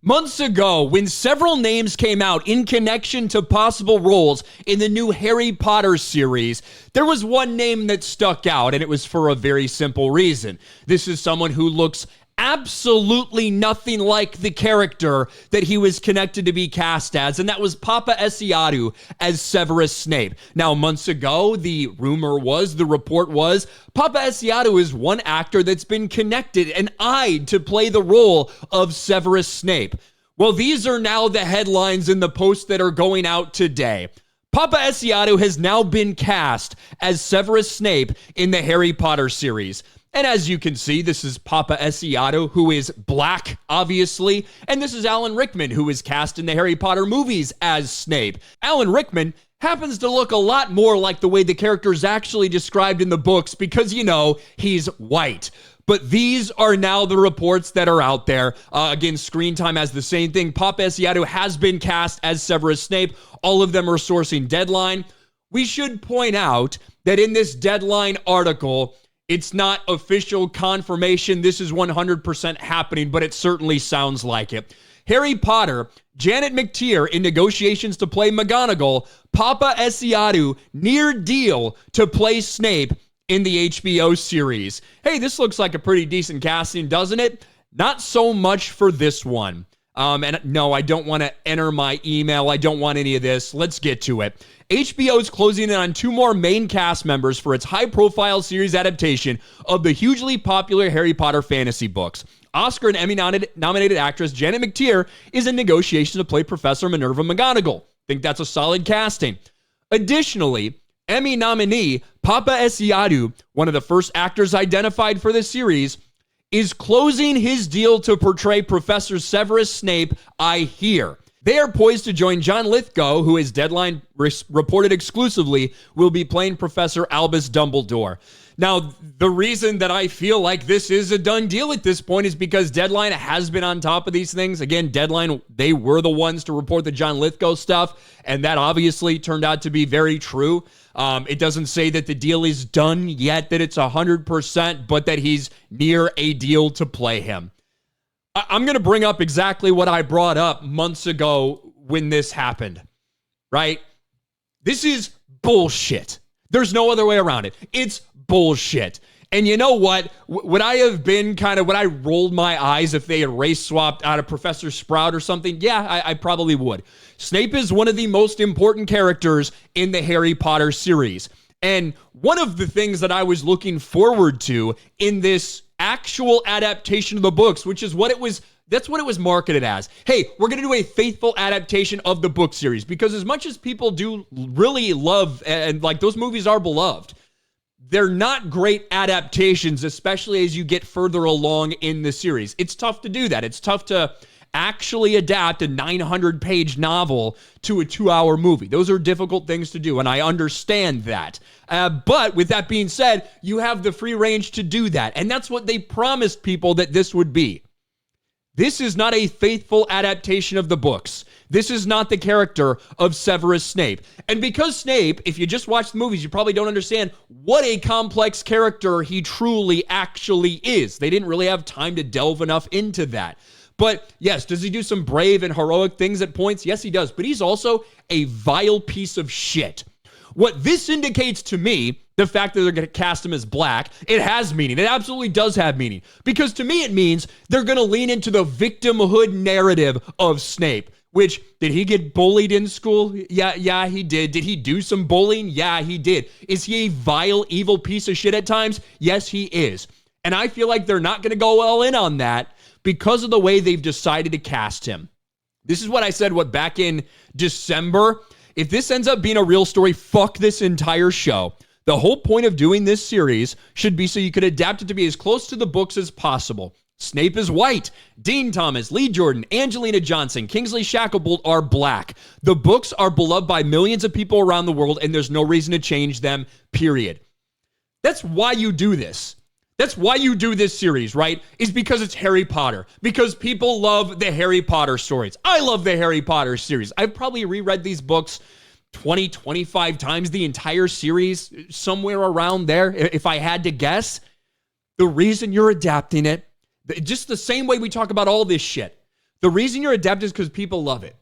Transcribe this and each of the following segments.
Months ago, when several names came out in connection to possible roles in the new Harry Potter series, there was one name that stuck out, and it was for a very simple reason. This is someone who looks absolutely nothing like the character that he was connected to be cast as, and that was Paapa Essiedu as Severus Snape. Now, months ago, the report was, Paapa Essiedu is one actor that's been connected and eyed to play the role of Severus Snape. Well, these are now the headlines in the posts that are going out today. Paapa Essiedu has now been cast as Severus Snape in the Harry Potter series. And as you can see, this is Paapa Essiedu, who is black, obviously, and this is Alan Rickman, who is cast in the Harry Potter movies as Snape. Alan Rickman happens to look a lot more like the way the character is actually described in the books because, he's white. But these are now the reports that are out there. Again, Screen Time has the same thing. Paapa Essiedu has been cast as Severus Snape. All of them are sourcing Deadline. We should point out that in this Deadline article, it's not official confirmation. This is 100% happening, but it certainly sounds like it. Harry Potter, Janet McTeer in negotiations to play McGonagall, Paapa Essiedu near deal to play Snape in the HBO series. Hey, this looks like a pretty decent casting, doesn't it? Not so much for this one. And no, I don't want to enter my email. I don't want any of this. Let's get to it. HBO is closing in on 2 more main cast members for its high-profile series adaptation of the hugely popular Harry Potter fantasy books. Oscar and Emmy-nominated actress Janet McTeer is in negotiations to play Professor Minerva McGonagall. Think that's a solid casting. Additionally, Emmy nominee Paapa Essiedu, one of the first actors identified for the series, is closing his deal to portray Professor Severus Snape, I hear. They are poised to join John Lithgow, who is Deadline reported exclusively, will be playing Professor Albus Dumbledore. Now, the reason that I feel like this is a done deal at this point is because Deadline has been on top of these things. Again, Deadline, they were the ones to report the John Lithgow stuff, and that obviously turned out to be very true. It doesn't say that the deal is done yet, that it's 100%, but that he's near a deal to play him. I'm going to bring up exactly what I brought up months ago when this happened, right? This is bullshit. There's no other way around it. It's bullshit. And you know what? Would I have been would I rolled my eyes if they had race swapped out of Professor Sprout or something? Yeah, I probably would. Snape is one of the most important characters in the Harry Potter series. And one of the things that I was looking forward to in this actual adaptation of the books, which is that's what it was marketed as. Hey, we're going to do a faithful adaptation of the book series, because as much as people do really love, and like those movies are beloved, they're not great adaptations, especially as you get further along in the series. It's tough to do that. It's tough to actually adapt a 900-page novel to a 2-hour movie. Those are difficult things to do, and I understand that. But with that being said, you have the free range to do that, and that's what they promised people that this would be. This is not a faithful adaptation of the books. This is not the character of Severus Snape. And because Snape, if you just watch the movies, you probably don't understand what a complex character he truly actually is. They didn't really have time to delve enough into that. But yes, does he do some brave and heroic things at points? Yes, he does. But he's also a vile piece of shit. What this indicates to me, the fact that they're going to cast him as black, it has meaning. It absolutely does have meaning. Because to me, it means they're going to lean into the victimhood narrative of Snape. Which, did he get bullied in school? Yeah, he did. Did he do some bullying? Yeah, he did. Is he a vile, evil piece of shit at times? Yes, he is. And I feel like they're not going to go all in on that because of the way they've decided to cast him. This is what I said, back in December. If this ends up being a real story, fuck this entire show. The whole point of doing this series should be so you could adapt it to be as close to the books as possible. Snape is white. Dean Thomas, Lee Jordan, Angelina Johnson, Kingsley Shacklebolt are black. The books are beloved by millions of people around the world, and there's no reason to change them, period. That's why you do this. That's why you do this series, right? Is because it's Harry Potter. Because people love the Harry Potter stories. I love the Harry Potter series. I've probably reread these books 20, 25 times, the entire series, somewhere around there, if I had to guess. The reason you're adapting it, just the same way we talk about all this shit. The reason you're adept is because people love it.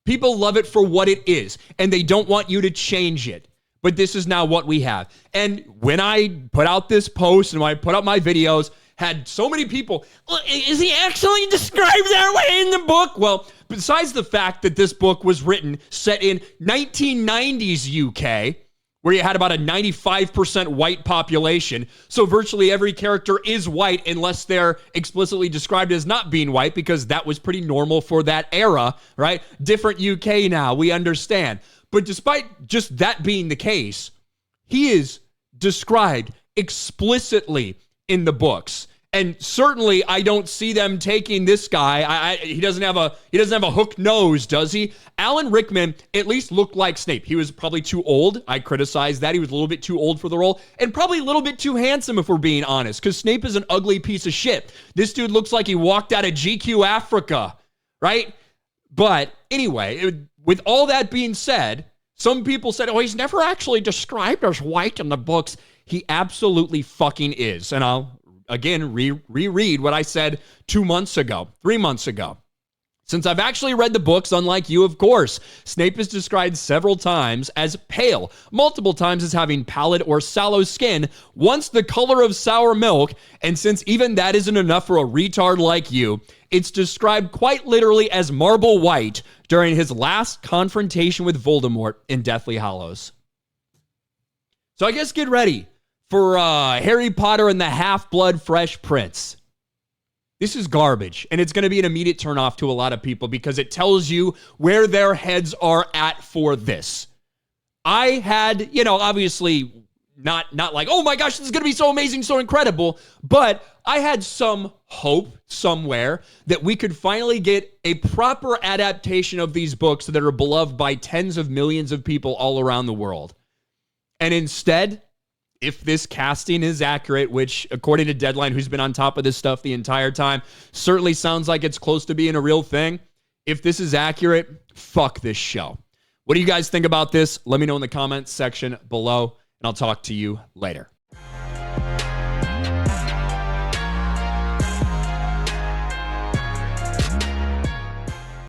People love it for what it is, and they don't want you to change it. But this is now what we have. And when I put out this post and when I put out my videos, had so many people, is he actually described that way in the book? Well, besides the fact that this book was written set in 1990s UK, where you had about a 95% white population, so virtually every character is white unless they're explicitly described as not being white, because that was pretty normal for that era, right? Different UK now, we understand. But despite just that being the case, he is described explicitly in the books. And certainly I don't see them taking this guy. He doesn't have a hook nose, does he? Alan Rickman at least looked like Snape. He was probably too old. I criticize that. He was a little bit too old for the role, and probably a little bit too handsome if we're being honest, because Snape is an ugly piece of shit. This dude looks like he walked out of GQ Africa, right? But anyway, with all that being said, some people said, oh, he's never actually described as white in the books. He absolutely fucking is. And I'll again reread what I said 3 months ago. Since I've actually read the books, unlike you, of course, Snape is described several times as pale, multiple times as having pallid or sallow skin, once the color of sour milk, and since even that isn't enough for a retard like you, it's described quite literally as marble white during his last confrontation with Voldemort in Deathly Hallows. So I guess get ready for Harry Potter and the Half-Blood Fresh Prince. This is garbage, and it's going to be an immediate turnoff to a lot of people because it tells you where their heads are at for this. I had, obviously not like, oh my gosh, this is going to be so amazing, so incredible, but I had some hope somewhere that we could finally get a proper adaptation of these books that are beloved by tens of millions of people all around the world. And instead, if this casting is accurate, which according to Deadline, who's been on top of this stuff the entire time, certainly sounds like it's close to being a real thing. If this is accurate, fuck this show. What do you guys think about this? Let me know in the comments section below, and I'll talk to you later.